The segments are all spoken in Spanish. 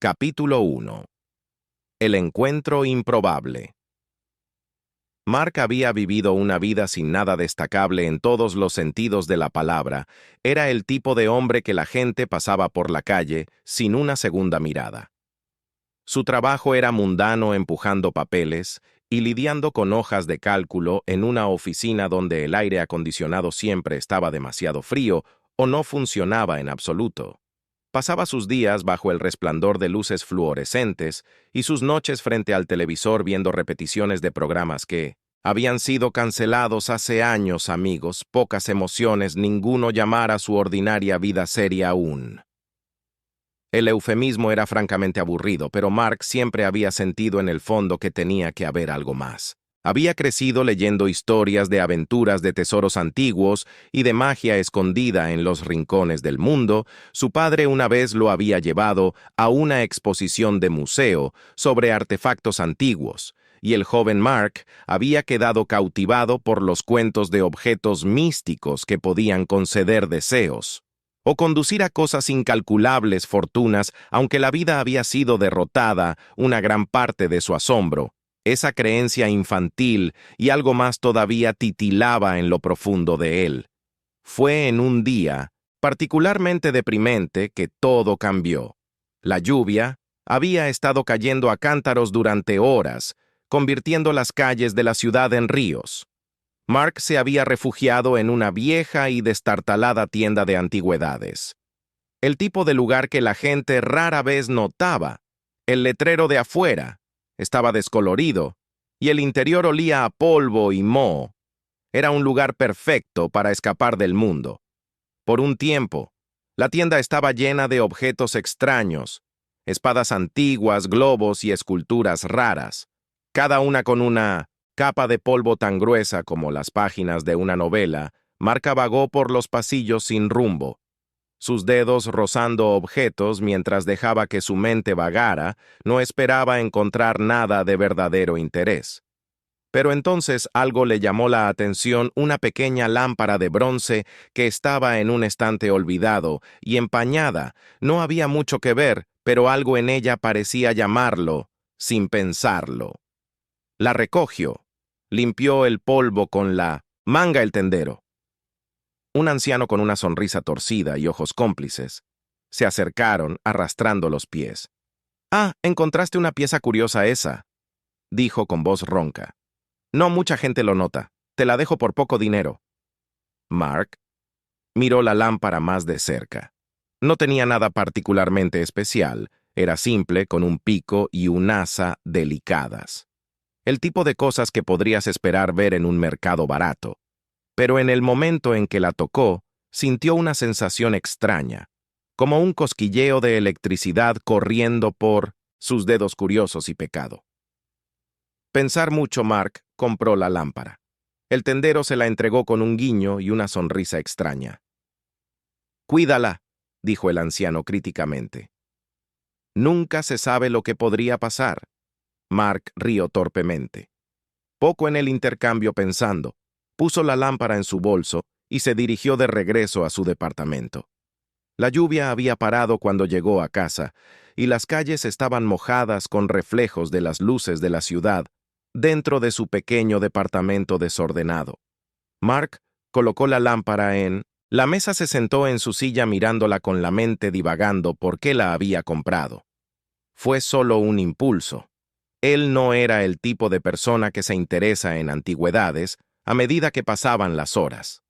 Capítulo 1. El encuentro improbable. Mark había vivido una vida sin nada destacable en todos los sentidos de la palabra. Era el tipo de hombre que la gente pasaba por la calle sin una segunda mirada. Su trabajo era mundano empujando papeles y lidiando con hojas de cálculo en una oficina donde el aire acondicionado siempre estaba demasiado frío o no funcionaba en absoluto. Pasaba sus días bajo el resplandor de luces fluorescentes y sus noches frente al televisor viendo repeticiones de programas que habían sido cancelados hace años, amigos, pocas emociones, ninguno llamar a su ordinaria vida seria aún. El eufemismo era francamente aburrido, pero Mark siempre había sentido en el fondo que tenía que haber algo más. Había crecido leyendo historias de aventuras de tesoros antiguos y de magia escondida en los rincones del mundo. Su padre una vez lo había llevado a una exposición de museo sobre artefactos antiguos, y el joven Mark había quedado cautivado por los cuentos de objetos místicos que podían conceder deseos o conducir a cosas incalculables fortunas, aunque la vida había sido derrotada una gran parte de su asombro. Esa creencia infantil y algo más todavía titilaba en lo profundo de él. Fue en un día particularmente deprimente que todo cambió. La lluvia había estado cayendo a cántaros durante horas, convirtiendo las calles de la ciudad en ríos. Mark se había refugiado en una vieja y destartalada tienda de antigüedades. El tipo de lugar que la gente rara vez notaba. El letrero de afuera estaba descolorido y el interior olía a polvo y moho. Era un lugar perfecto para escapar del mundo. Por un tiempo, la tienda estaba llena de objetos extraños, espadas antiguas, globos y esculturas raras, cada una con una capa de polvo tan gruesa como las páginas de una novela. Mark vagó por los pasillos sin rumbo, sus dedos rozando objetos mientras dejaba que su mente vagara. No esperaba encontrar nada de verdadero interés. Pero entonces algo le llamó la atención: una pequeña lámpara de bronce que estaba en un estante olvidado y empañada. No había mucho que ver, pero algo en ella parecía llamarlo, sin pensarlo. La recogió, limpió el polvo con la manga el tendero. Un anciano con una sonrisa torcida y ojos cómplices se acercaron arrastrando los pies. «Ah, encontraste una pieza curiosa esa», dijo con voz ronca. «No mucha gente lo nota. Te la dejo por poco dinero». Mark miró la lámpara más de cerca. No tenía nada particularmente especial. Era simple, con un pico y un asa delicadas. El tipo de cosas que podrías esperar ver en un mercado barato. Pero en el momento en que la tocó, sintió una sensación extraña, como un cosquilleo de electricidad corriendo por sus dedos curiosos y pecado. Pensar mucho, Mark compró la lámpara. El tendero se la entregó con un guiño y una sonrisa extraña. «Cuídala», dijo el anciano críticamente. «Nunca se sabe lo que podría pasar». Mark rió torpemente. Poco en el intercambio pensando, puso la lámpara en su bolso y se dirigió de regreso a su departamento. La lluvia había parado cuando llegó a casa, y las calles estaban mojadas con reflejos de las luces de la ciudad dentro de su pequeño departamento desordenado. Mark colocó la lámpara en la mesa, se sentó en su silla mirándola con la mente divagando por qué la había comprado. Fue solo un impulso. Él no era el tipo de persona que se interesa en antigüedades a medida que pasaban las horas.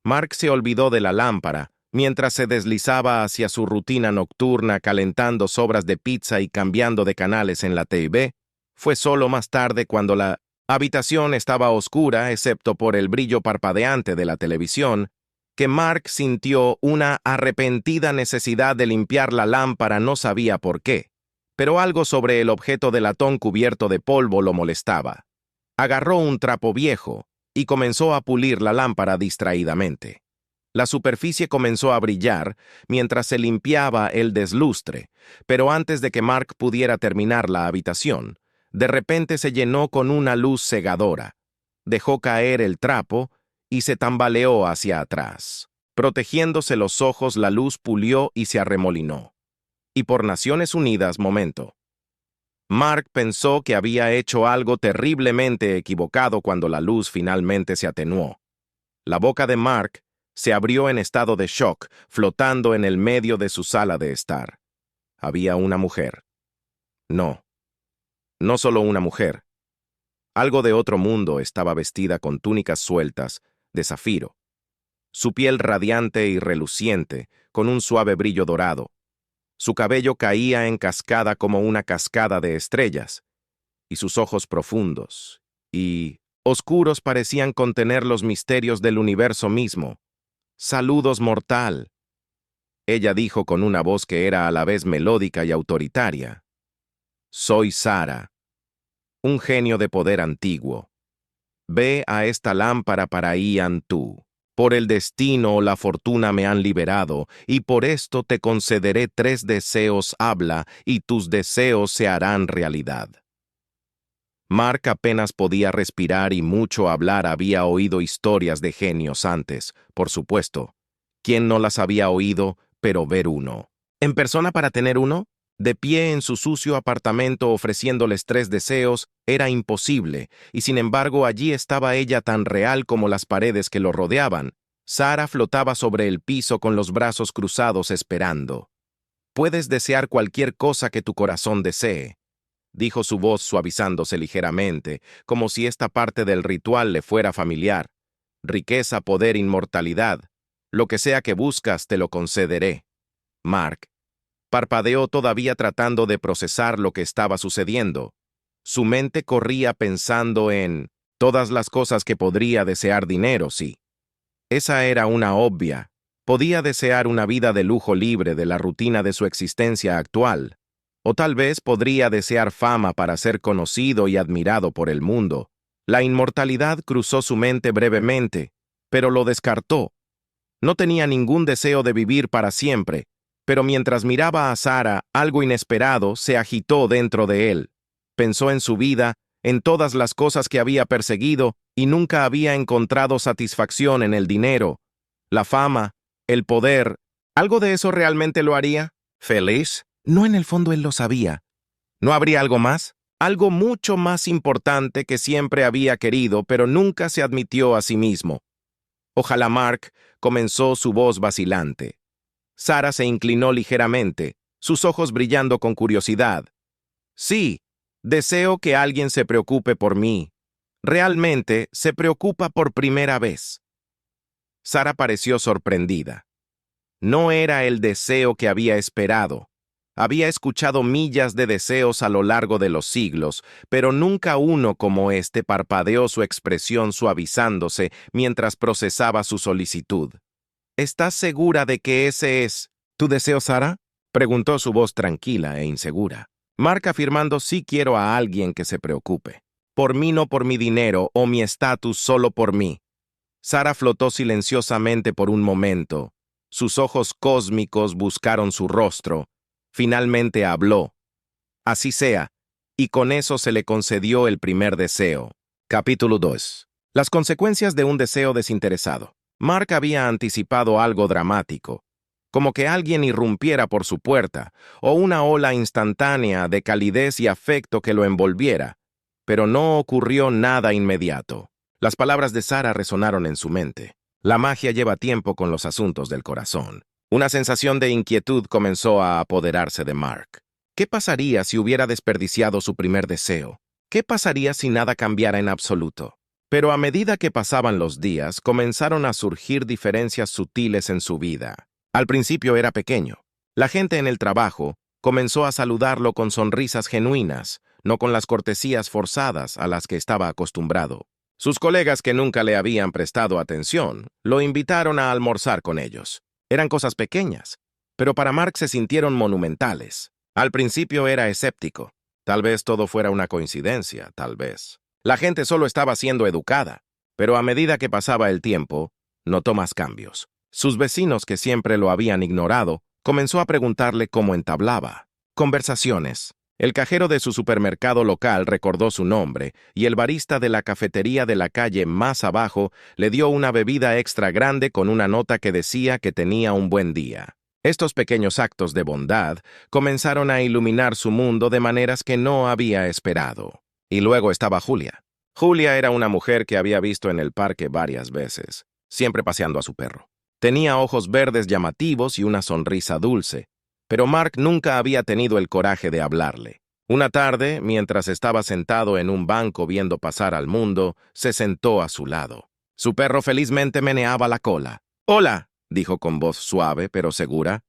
Mark se olvidó de la lámpara mientras se deslizaba hacia su rutina nocturna, calentando sobras de pizza y cambiando de canales en la TV. Fue solo más tarde, cuando la habitación estaba oscura excepto por el brillo parpadeante de la televisión, que Mark sintió una arrepentida necesidad de limpiar la lámpara. No sabía por qué, pero algo sobre el objeto de latón cubierto de polvo lo molestaba. Agarró un trapo viejo y comenzó a pulir la lámpara distraídamente. La superficie comenzó a brillar mientras se limpiaba el deslustre, pero antes de que Mark pudiera terminar, la habitación de repente se llenó con una luz cegadora. Dejó caer el trapo y se tambaleó hacia atrás. Protegiéndose los ojos, la luz pulió y se arremolinó. y por Naciones Unidas momento. Mark pensó que había hecho algo terriblemente equivocado cuando la luz finalmente se atenuó. La boca de Mark se abrió en estado de shock, flotando en el medio de su sala de estar. Había una mujer. No, no solo una mujer. Algo de otro mundo estaba vestida con túnicas sueltas, de zafiro. Su piel radiante y reluciente, con un suave brillo dorado. Su cabello caía en cascada como una cascada de estrellas, y sus ojos profundos y oscuros parecían contener los misterios del universo mismo. «Saludos, mortal», ella dijo con una voz que era a la vez melódica y autoritaria. «Soy Sara, un genio de poder antiguo. Ve a esta lámpara para Ian tú. Por el destino o la fortuna me han liberado, y por esto te concederé 3 deseos. Habla, y tus deseos se harán realidad». Mark apenas podía respirar y mucho hablar. Había oído historias de genios antes, por supuesto. ¿Quién no las había oído, pero ver uno? ¿En persona para tener uno? De pie en su sucio apartamento ofreciéndoles 3 deseos, era imposible, y sin embargo allí estaba ella tan real como las paredes que lo rodeaban. Sara flotaba sobre el piso con los brazos cruzados esperando. «Puedes desear cualquier cosa que tu corazón desee», dijo su voz suavizándose ligeramente, como si esta parte del ritual le fuera familiar. «Riqueza, poder, inmortalidad. Lo que sea que buscas, te lo concederé». Mark parpadeó todavía tratando de procesar lo que estaba sucediendo. Su mente corría pensando en todas las cosas que podría desear. Dinero, sí. Esa era una obvia. Podía desear una vida de lujo libre de la rutina de su existencia actual. O tal vez podría desear fama para ser conocido y admirado por el mundo. La inmortalidad cruzó su mente brevemente, pero lo descartó. No tenía ningún deseo de vivir para siempre, pero mientras miraba a Sara, algo inesperado se agitó dentro de él. Pensó en su vida, en todas las cosas que había perseguido y nunca había encontrado satisfacción en el dinero, la fama, el poder. ¿Algo de eso realmente lo haría feliz? No, en el fondo él lo sabía. ¿No habría algo más? Algo mucho más importante que siempre había querido, pero nunca se admitió a sí mismo. Ojalá. Mark comenzó, su voz vacilante. Sara se inclinó ligeramente, sus ojos brillando con curiosidad. «Sí, deseo que alguien se preocupe por mí. Realmente se preocupa por primera vez». Sara pareció sorprendida. No era el deseo que había esperado. Había escuchado millas de deseos a lo largo de los siglos, pero nunca uno como este. Parpadeó, su expresión suavizándose mientras procesaba su solicitud. «¿Estás segura de que ese es tu deseo, Sara?», preguntó su voz tranquila e insegura. Mark afirmando: «Sí, quiero a alguien que se preocupe. Por mí, no por mi dinero o mi estatus, solo por mí». Sara flotó silenciosamente por un momento. Sus ojos cósmicos buscaron su rostro. Finalmente habló. «Así sea», y con eso se le concedió el primer deseo. Capítulo 2. Las consecuencias de un deseo desinteresado. Mark había anticipado algo dramático, como que alguien irrumpiera por su puerta, o una ola instantánea de calidez y afecto que lo envolviera, pero no ocurrió nada inmediato. Las palabras de Sara resonaron en su mente. La magia lleva tiempo con los asuntos del corazón. Una sensación de inquietud comenzó a apoderarse de Mark. ¿Qué pasaría si hubiera desperdiciado su primer deseo? ¿Qué pasaría si nada cambiara en absoluto? Pero a medida que pasaban los días, comenzaron a surgir diferencias sutiles en su vida. Al principio era pequeño. La gente en el trabajo comenzó a saludarlo con sonrisas genuinas, no con las cortesías forzadas a las que estaba acostumbrado. Sus colegas, que nunca le habían prestado atención, lo invitaron a almorzar con ellos. Eran cosas pequeñas, pero para Mark se sintieron monumentales. Al principio era escéptico. Tal vez todo fuera una coincidencia, tal vez. La gente solo estaba siendo educada, pero a medida que pasaba el tiempo, notó más cambios. Sus vecinos, que siempre lo habían ignorado, comenzó a preguntarle cómo entablaba conversaciones. El cajero de su supermercado local recordó su nombre, y el barista de la cafetería de la calle más abajo le dio una bebida extra grande con una nota que decía que tenía un buen día. Estos pequeños actos de bondad comenzaron a iluminar su mundo de maneras que no había esperado. Y luego estaba Julia. Julia era una mujer que había visto en el parque varias veces, siempre paseando a su perro. Tenía ojos verdes llamativos y una sonrisa dulce, pero Mark nunca había tenido el coraje de hablarle. Una tarde, mientras estaba sentado en un banco viendo pasar al mundo, se sentó a su lado. Su perro felizmente meneaba la cola. «Hola», dijo con voz suave pero segura.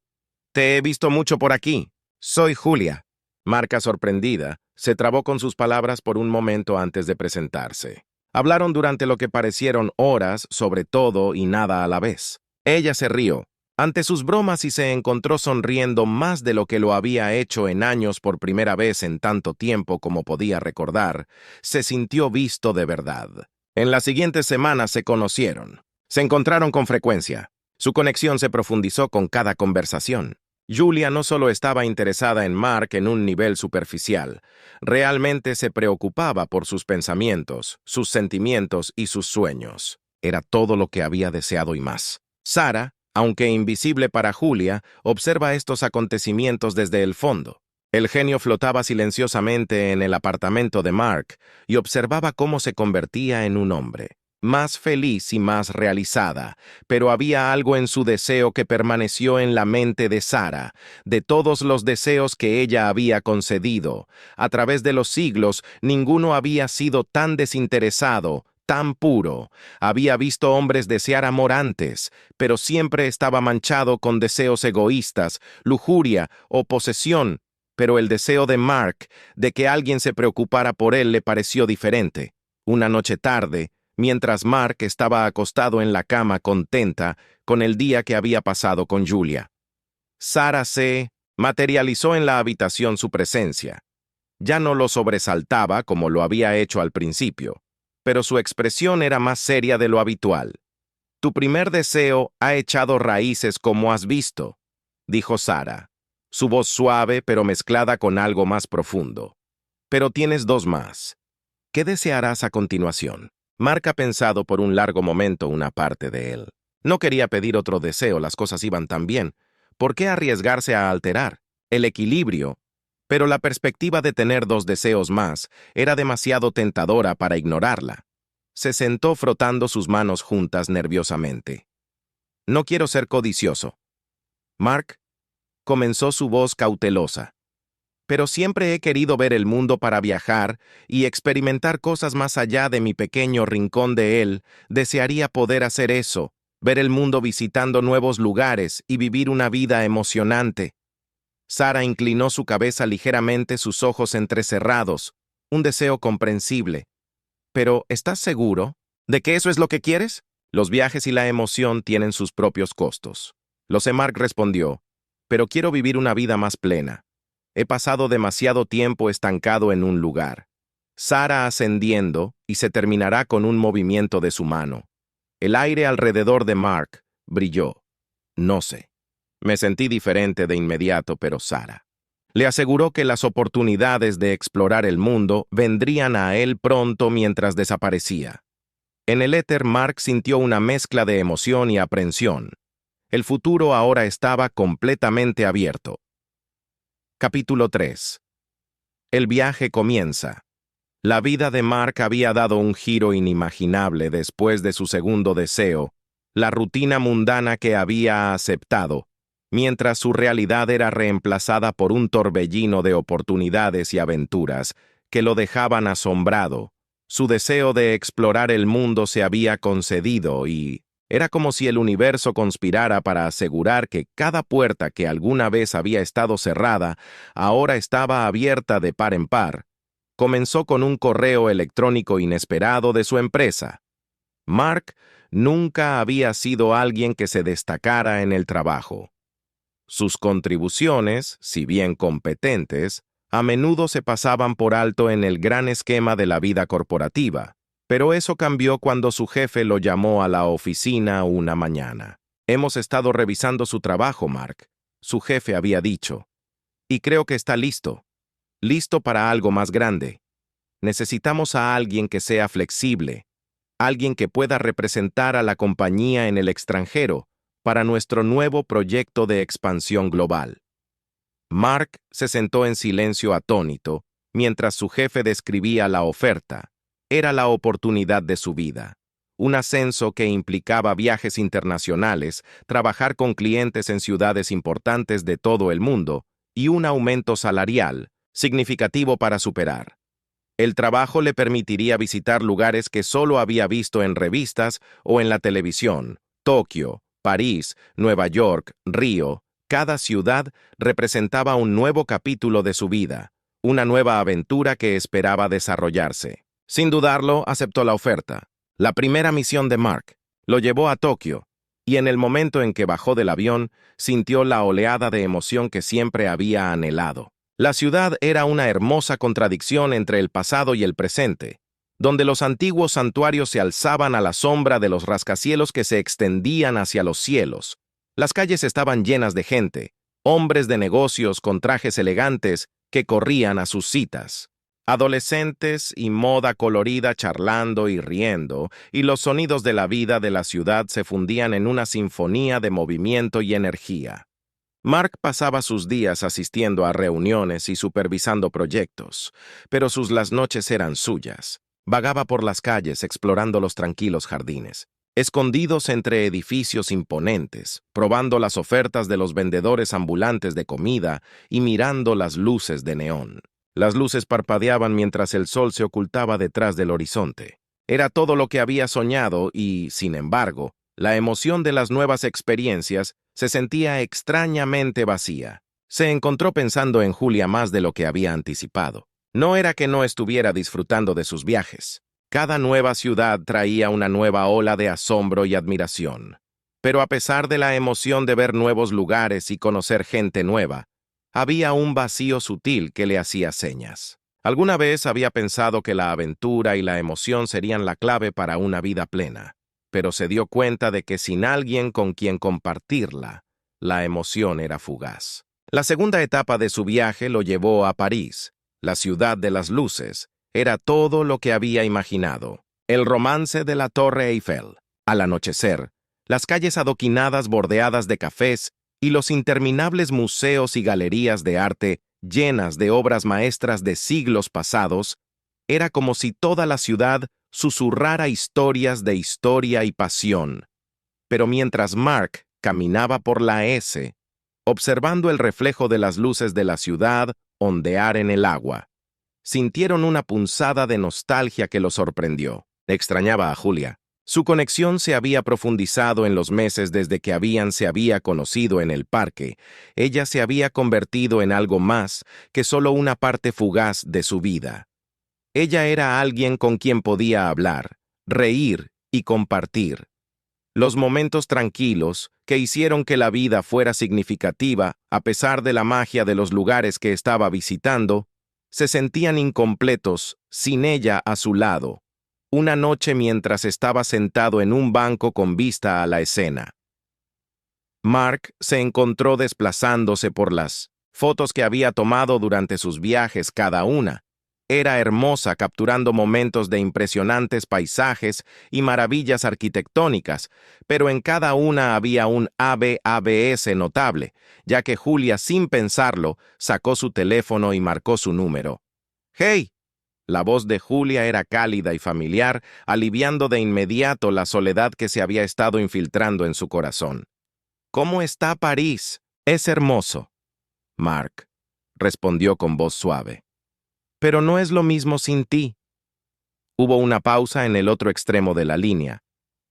«Te he visto mucho por aquí. Soy Julia». Marca, sorprendida, se trabó con sus palabras por un momento antes de presentarse. Hablaron durante lo que parecieron horas sobre todo y nada a la vez. Ella se rió ante sus bromas y se encontró sonriendo más de lo que lo había hecho en años por primera vez en tanto tiempo como podía recordar. Se sintió visto de verdad. En las siguientes semanas se conocieron. Se encontraron con frecuencia. Su conexión se profundizó con cada conversación. Julia no solo estaba interesada en Mark en un nivel superficial, realmente se preocupaba por sus pensamientos, sus sentimientos y sus sueños. Era todo lo que había deseado y más. Sarah, aunque invisible para Julia, observa estos acontecimientos desde el fondo. El genio flotaba silenciosamente en el apartamento de Mark y observaba cómo se convertía en un hombre. Más feliz y más realizada, pero había algo en su deseo que permaneció en la mente de Sarah, de todos los deseos que ella había concedido. A través de los siglos, ninguno había sido tan desinteresado, tan puro. Había visto hombres desear amor antes, pero siempre estaba manchado con deseos egoístas, lujuria o posesión, pero el deseo de Mark, de que alguien se preocupara por él, le pareció diferente. Una noche tarde, mientras Mark estaba acostado en la cama contenta con el día que había pasado con Julia, Sarah se materializó en la habitación su presencia. Ya no lo sobresaltaba como lo había hecho al principio, pero su expresión era más seria de lo habitual. «Tu primer deseo ha echado raíces como has visto», dijo Sarah, su voz suave pero mezclada con algo más profundo. «Pero tienes dos más. ¿Qué desearás a continuación?» Mark ha pensado por un largo momento una parte de él. No quería pedir otro deseo, las cosas iban tan bien. ¿Por qué arriesgarse a alterar el equilibrio? Pero la perspectiva de tener dos deseos más era demasiado tentadora para ignorarla. Se sentó frotando sus manos juntas nerviosamente. «No quiero ser codicioso». «Mark», comenzó su voz cautelosa, «pero siempre he querido ver el mundo para viajar y experimentar cosas más allá de mi pequeño rincón de él. Desearía poder hacer eso, ver el mundo visitando nuevos lugares y vivir una vida emocionante». Sarah inclinó su cabeza ligeramente, sus ojos entrecerrados. Un deseo comprensible. «¿Pero estás seguro de que eso es lo que quieres?» «Los viajes y la emoción tienen sus propios costos». Lo sé, Mark respondió, «pero quiero vivir una vida más plena. He pasado demasiado tiempo estancado en un lugar». Sarah ascendiendo y se terminará con un movimiento de su mano. El aire alrededor de Mark brilló. «No sé». Me sentí diferente de inmediato, pero Sarah le aseguró que las oportunidades de explorar el mundo vendrían a él pronto mientras desaparecía. En el éter, Mark sintió una mezcla de emoción y aprensión. El futuro ahora estaba completamente abierto. Capítulo 3. El viaje comienza. La vida de Mark había dado un giro inimaginable después de su segundo deseo, la rutina mundana que había aceptado, mientras su realidad era reemplazada por un torbellino de oportunidades y aventuras que lo dejaban asombrado. Su deseo de explorar el mundo se había concedido y era como si el universo conspirara para asegurar que cada puerta que alguna vez había estado cerrada ahora estaba abierta de par en par. Comenzó con un correo electrónico inesperado de su empresa. Mark nunca había sido alguien que se destacara en el trabajo. Sus contribuciones, si bien competentes, a menudo se pasaban por alto en el gran esquema de la vida corporativa, pero eso cambió cuando su jefe lo llamó a la oficina una mañana. «Hemos estado revisando su trabajo, Mark», su jefe había dicho, «y creo que está listo para algo más grande. Necesitamos a alguien que sea flexible, alguien que pueda representar a la compañía en el extranjero, para nuestro nuevo proyecto de expansión global. Mark se sentó en silencio atónito mientras su jefe describía la oferta. Era la oportunidad de su vida. Un ascenso que implicaba viajes internacionales, trabajar con clientes en ciudades importantes de todo el mundo y un aumento salarial significativo para superar. El trabajo le permitiría visitar lugares que solo había visto en revistas o en la televisión: Tokio, París, Nueva York, Río. Cada ciudad representaba un nuevo capítulo de su vida, una nueva aventura que esperaba desarrollarse. Sin dudarlo, aceptó la oferta. La primera misión de Mark lo llevó a Tokio, y en el momento en que bajó del avión, sintió la oleada de emoción que siempre había anhelado. La ciudad era una hermosa contradicción entre el pasado y el presente, donde los antiguos santuarios se alzaban a la sombra de los rascacielos que se extendían hacia los cielos. Las calles estaban llenas de gente, hombres de negocios con trajes elegantes que corrían a sus citas, adolescentes y moda colorida charlando y riendo, y los sonidos de la vida de la ciudad se fundían en una sinfonía de movimiento y energía. Mark pasaba sus días asistiendo a reuniones y supervisando proyectos, pero las noches eran suyas. Vagaba por las calles explorando los tranquilos jardines, escondidos entre edificios imponentes, probando las ofertas de los vendedores ambulantes de comida y mirando las luces de neón. Las luces parpadeaban mientras el sol se ocultaba detrás del horizonte. Era todo lo que había soñado y, sin embargo, la emoción de las nuevas experiencias se sentía extrañamente vacía. Se encontró pensando en Julia más de lo que había anticipado. No era que no estuviera disfrutando de sus viajes. Cada nueva ciudad traía una nueva ola de asombro y admiración. Pero a pesar de la emoción de ver nuevos lugares y conocer gente nueva, había un vacío sutil que le hacía señas. Alguna vez había pensado que la aventura y la emoción serían la clave para una vida plena, pero se dio cuenta de que sin alguien con quien compartirla, la emoción era fugaz. La segunda etapa de su viaje lo llevó a París, la ciudad de las luces. Era todo lo que había imaginado. El romance de la Torre Eiffel. Al anochecer, las calles adoquinadas bordeadas de cafés y los interminables museos y galerías de arte llenas de obras maestras de siglos pasados, era como si toda la ciudad susurrara historias de historia y pasión. Pero mientras Mark caminaba por la S, observando el reflejo de las luces de la ciudad ondear en el agua, sintieron una punzada de nostalgia que lo sorprendió. Extrañaba a Julia. Su conexión se había profundizado en los meses desde que se había conocido en el parque. Ella se había convertido en algo más que solo una parte fugaz de su vida. Ella era alguien con quien podía hablar, reír y compartir. Los momentos tranquilos que hicieron que la vida fuera significativa, a pesar de la magia de los lugares que estaba visitando, se sentían incompletos sin ella a su lado. Una noche mientras estaba sentado en un banco con vista a la escena, Mark se encontró desplazándose por las fotos que había tomado durante sus viajes. Cada una era hermosa, capturando momentos de impresionantes paisajes y maravillas arquitectónicas, pero en cada una había un ABS notable, ya que Julia, sin pensarlo, sacó su teléfono y marcó su número. «¡Hey!». La voz de Julia era cálida y familiar, aliviando de inmediato la soledad que se había estado infiltrando en su corazón. «¿Cómo está París? Es hermoso». «Mark», respondió con voz suave. «Pero no es lo mismo sin ti». Hubo una pausa en el otro extremo de la línea,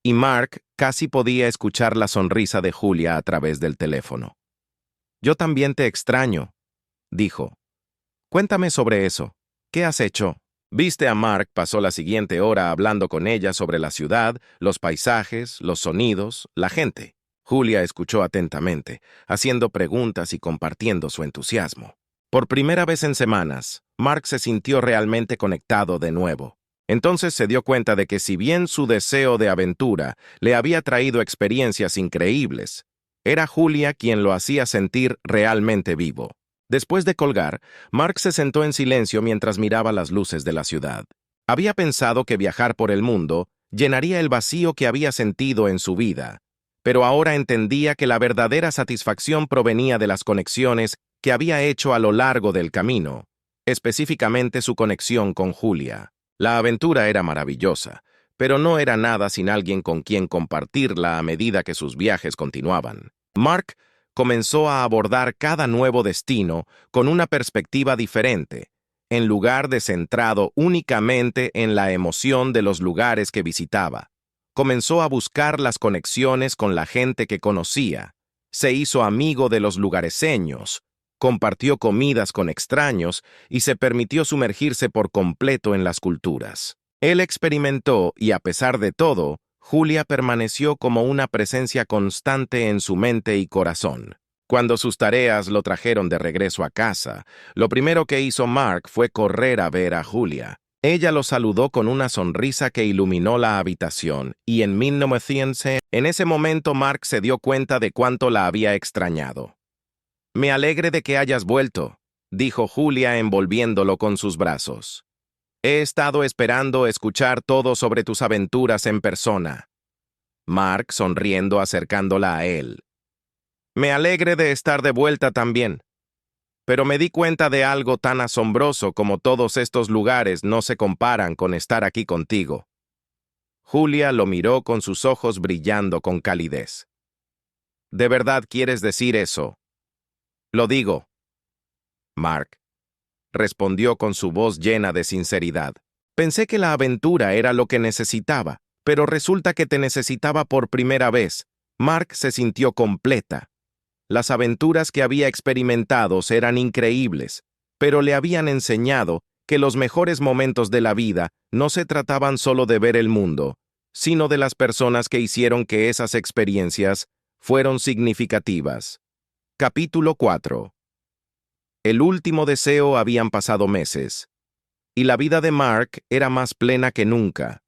y Mark casi podía escuchar la sonrisa de Julia a través del teléfono. «Yo también te extraño», dijo. «Cuéntame sobre eso. ¿Qué has hecho?». Viste a Mark pasó la siguiente hora hablando con ella sobre la ciudad, los paisajes, los sonidos, la gente. Julia escuchó atentamente, haciendo preguntas y compartiendo su entusiasmo. Por primera vez en semanas, Mark se sintió realmente conectado de nuevo. Entonces se dio cuenta de que si bien su deseo de aventura le había traído experiencias increíbles, era Julia quien lo hacía sentir realmente vivo. Después de colgar, Mark se sentó en silencio mientras miraba las luces de la ciudad. Había pensado que viajar por el mundo llenaría el vacío que había sentido en su vida, pero ahora entendía que la verdadera satisfacción provenía de las conexiones que había hecho a lo largo del camino, específicamente su conexión con Julia. La aventura era maravillosa, pero no era nada sin alguien con quien compartirla a medida que sus viajes continuaban. Mark comenzó a abordar cada nuevo destino con una perspectiva diferente, en lugar de centrado únicamente en la emoción de los lugares que visitaba. Comenzó a buscar las conexiones con la gente que conocía, se hizo amigo de los lugareseños, compartió comidas con extraños y se permitió sumergirse por completo en las culturas. Él experimentó y, a pesar de todo, Julia permaneció como una presencia constante en su mente y corazón. Cuando sus tareas lo trajeron de regreso a casa, lo primero que hizo Mark fue correr a ver a Julia. Ella lo saludó con una sonrisa que iluminó la habitación, y en ese momento Mark se dio cuenta de cuánto la había extrañado. «Me alegre de que hayas vuelto», dijo Julia envolviéndolo con sus brazos. «He estado esperando escuchar todo sobre tus aventuras en persona». Mark sonriendo acercándola a él. «Me alegre de estar de vuelta también. Pero me di cuenta de algo tan asombroso como todos estos lugares no se comparan con estar aquí contigo». Julia lo miró con sus ojos brillando con calidez. «¿De verdad quieres decir eso?» «Lo digo». Mark respondió con su voz llena de sinceridad. «Pensé que la aventura era lo que necesitaba, pero resulta que te necesitaba por primera vez». Mark se sintió completa. Las aventuras que había experimentado eran increíbles, pero le habían enseñado que los mejores momentos de la vida no se trataban solo de ver el mundo, sino de las personas que hicieron que esas experiencias fueron significativas. Capítulo 4. El último deseo habían pasado meses, y la vida de Mark era más plena que nunca.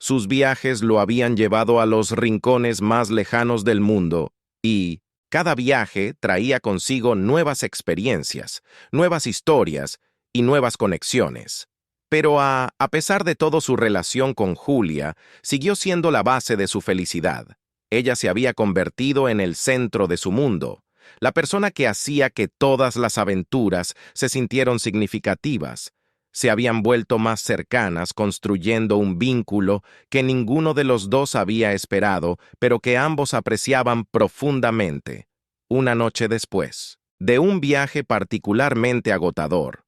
Sus viajes lo habían llevado a los rincones más lejanos del mundo, y cada viaje traía consigo nuevas experiencias, nuevas historias y nuevas conexiones. Pero a pesar de todo, su relación con Julia siguió siendo la base de su felicidad. Ella se había convertido en el centro de su mundo, la persona que hacía que todas las aventuras se sintieran significativas. Se habían vuelto más cercanas, construyendo un vínculo que ninguno de los dos había esperado, pero que ambos apreciaban profundamente. Una noche después de un viaje particularmente agotador,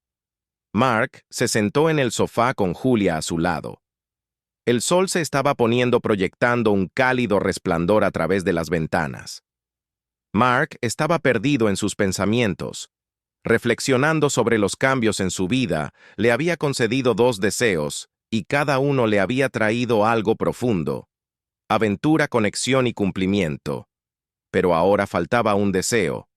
Mark se sentó en el sofá con Julia a su lado. El sol se estaba poniendo, proyectando un cálido resplandor a través de las ventanas. Mark estaba perdido en sus pensamientos. Reflexionando sobre los cambios en su vida, le había concedido 2 deseos, y cada uno le había traído algo profundo: aventura, conexión y cumplimiento. Pero ahora faltaba un deseo,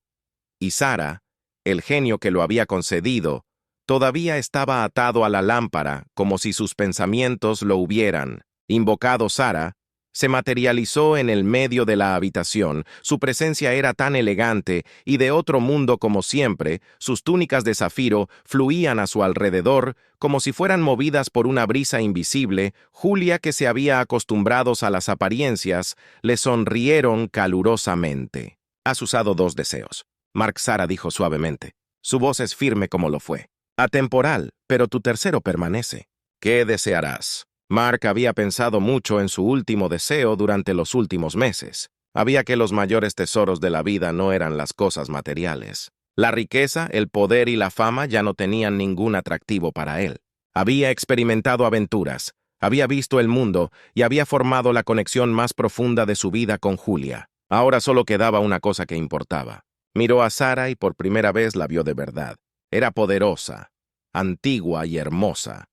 y Sara, el genio que lo había concedido, todavía estaba atado a la lámpara, como si sus pensamientos lo hubieran invocado. Sara se materializó en el medio de la habitación. Su presencia era tan elegante y de otro mundo como siempre. Sus túnicas de zafiro fluían a su alrededor como si fueran movidas por una brisa invisible. Julia, que se había acostumbrado a las apariencias, le sonrieron calurosamente. «Has usado 2 deseos», Mark. Sara dijo suavemente. Su voz es firme como lo fue. «Atemporal, pero tu tercero permanece». «¿Qué desearás?» Mark había pensado mucho en su último deseo durante los últimos meses. Sabía que los mayores tesoros de la vida no eran las cosas materiales. La riqueza, el poder y la fama ya no tenían ningún atractivo para él. Había experimentado aventuras, había visto el mundo y había formado la conexión más profunda de su vida con Julia. Ahora solo quedaba una cosa que importaba. Miró a Sara y por primera vez la vio de verdad. Era poderosa, antigua y hermosa.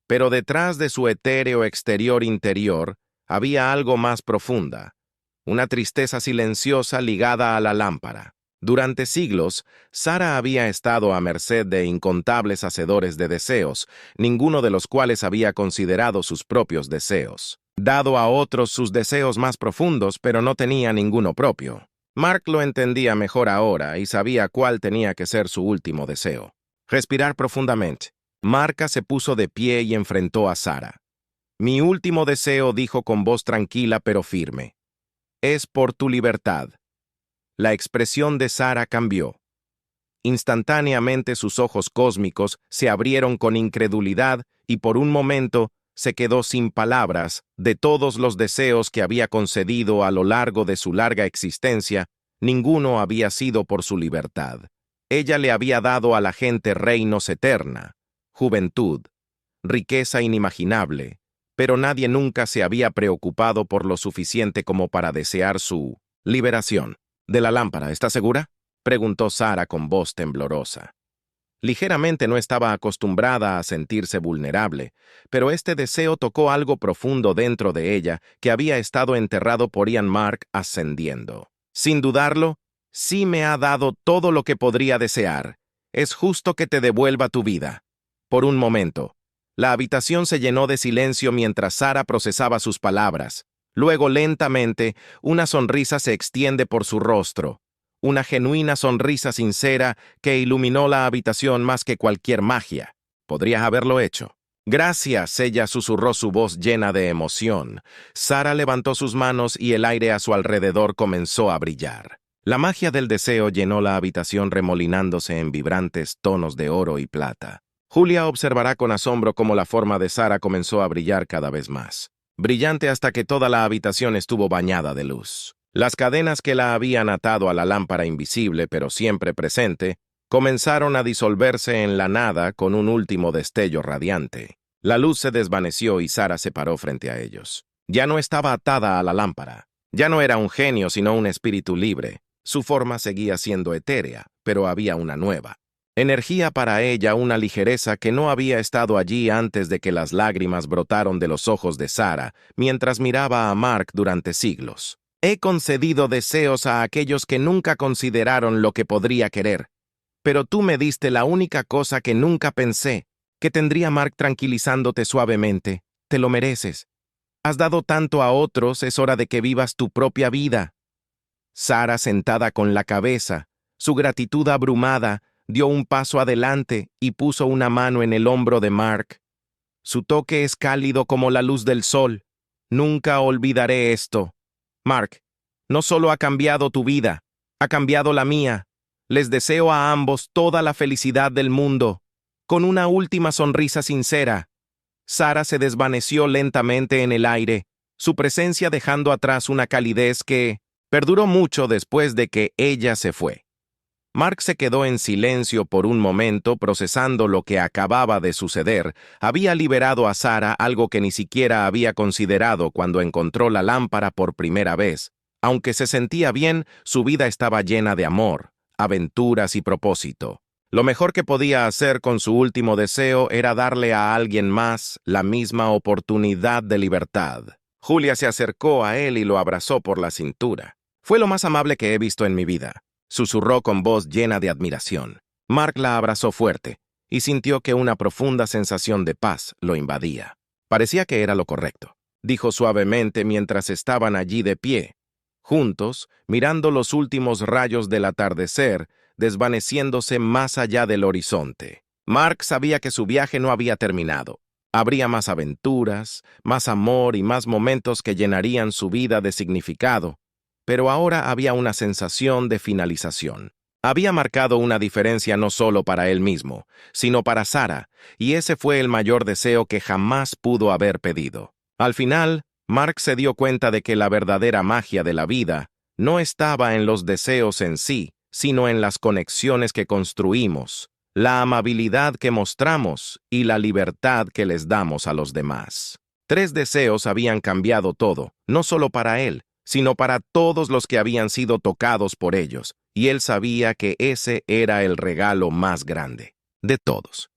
Pero detrás de su etéreo exterior interior había algo más profunda, una tristeza silenciosa ligada a la lámpara. Durante siglos, Sara había estado a merced de incontables hacedores de deseos, ninguno de los cuales había considerado sus propios deseos. Dado a otros sus deseos más profundos, pero no tenía ninguno propio. Mark lo entendía mejor ahora y sabía cuál tenía que ser su último deseo. Respirar profundamente. Mark se puso de pie y enfrentó a Sara. «Mi último deseo», dijo con voz tranquila pero firme, es por tu libertad. La expresión de Sara cambió. Instantáneamente sus ojos cósmicos se abrieron con incredulidad y por un momento se quedó sin palabras. De todos los deseos que había concedido a lo largo de su larga existencia, ninguno había sido por su libertad. Ella le había dado a la gente reinos eterna, juventud, riqueza inimaginable, pero nadie nunca se había preocupado por lo suficiente como para desear su liberación. ¿De la lámpara, estás segura?, preguntó Sara con voz temblorosa. Ligeramente no estaba acostumbrada a sentirse vulnerable, pero este deseo tocó algo profundo dentro de ella que había estado enterrado por Ian Mark ascendiendo. Sin dudarlo, sí me ha dado todo lo que podría desear. Es justo que te devuelva tu vida. Por un momento, la habitación se llenó de silencio mientras Sara procesaba sus palabras. Luego, lentamente, una sonrisa se extiende por su rostro. Una genuina sonrisa sincera que iluminó la habitación más que cualquier magia. Podrías haberlo hecho. Gracias, ella susurró su voz llena de emoción. Sara levantó sus manos y el aire a su alrededor comenzó a brillar. La magia del deseo llenó la habitación remolinándose en vibrantes tonos de oro y plata. Julia observará con asombro cómo la forma de Sara comenzó a brillar cada vez más. Brillante hasta que toda la habitación estuvo bañada de luz. Las cadenas que la habían atado a la lámpara invisible, pero siempre presente, comenzaron a disolverse en la nada con un último destello radiante. La luz se desvaneció y Sara se paró frente a ellos. Ya no estaba atada a la lámpara. Ya no era un genio, sino un espíritu libre. Su forma seguía siendo etérea, pero había una nueva. Energía para ella, una ligereza que no había estado allí antes de que las lágrimas brotaron de los ojos de Sara, mientras miraba a Mark durante siglos. He concedido deseos a aquellos que nunca consideraron lo que podría querer. Pero tú me diste la única cosa que nunca pensé, que tendría Mark tranquilizándote suavemente. Te lo mereces. Has dado tanto a otros, es hora de que vivas tu propia vida. Sara, sentada con la cabeza, su gratitud abrumada, dio un paso adelante y puso una mano en el hombro de Mark. Su toque es cálido como la luz del sol. Nunca olvidaré esto. Mark, no solo ha cambiado tu vida, ha cambiado la mía. Les deseo a ambos toda la felicidad del mundo. Con una última sonrisa sincera. Sara se desvaneció lentamente en el aire, su presencia dejando atrás una calidez que perduró mucho después de que ella se fue. Mark se quedó en silencio por un momento procesando lo que acababa de suceder. Había liberado a Sara, algo que ni siquiera había considerado cuando encontró la lámpara por primera vez. Aunque se sentía bien, su vida estaba llena de amor, aventuras y propósito. Lo mejor que podía hacer con su último deseo era darle a alguien más la misma oportunidad de libertad. Julia se acercó a él y lo abrazó por la cintura. Fue lo más amable que he visto en mi vida. Susurró con voz llena de admiración. Mark la abrazó fuerte y sintió que una profunda sensación de paz lo invadía. Parecía que era lo correcto, dijo suavemente mientras estaban allí de pie, juntos, mirando los últimos rayos del atardecer, desvaneciéndose más allá del horizonte. Mark sabía que su viaje no había terminado. Habría más aventuras, más amor y más momentos que llenarían su vida de significado. Pero ahora había una sensación de finalización. Había marcado una diferencia no solo para él mismo, sino para Sara, y ese fue el mayor deseo que jamás pudo haber pedido. Al final, Mark se dio cuenta de que la verdadera magia de la vida no estaba en los deseos en sí, sino en las conexiones que construimos, la amabilidad que mostramos y la libertad que les damos a los demás. 3 deseos habían cambiado todo, no solo para él, sino para todos los que habían sido tocados por ellos, y él sabía que ese era el regalo más grande de todos.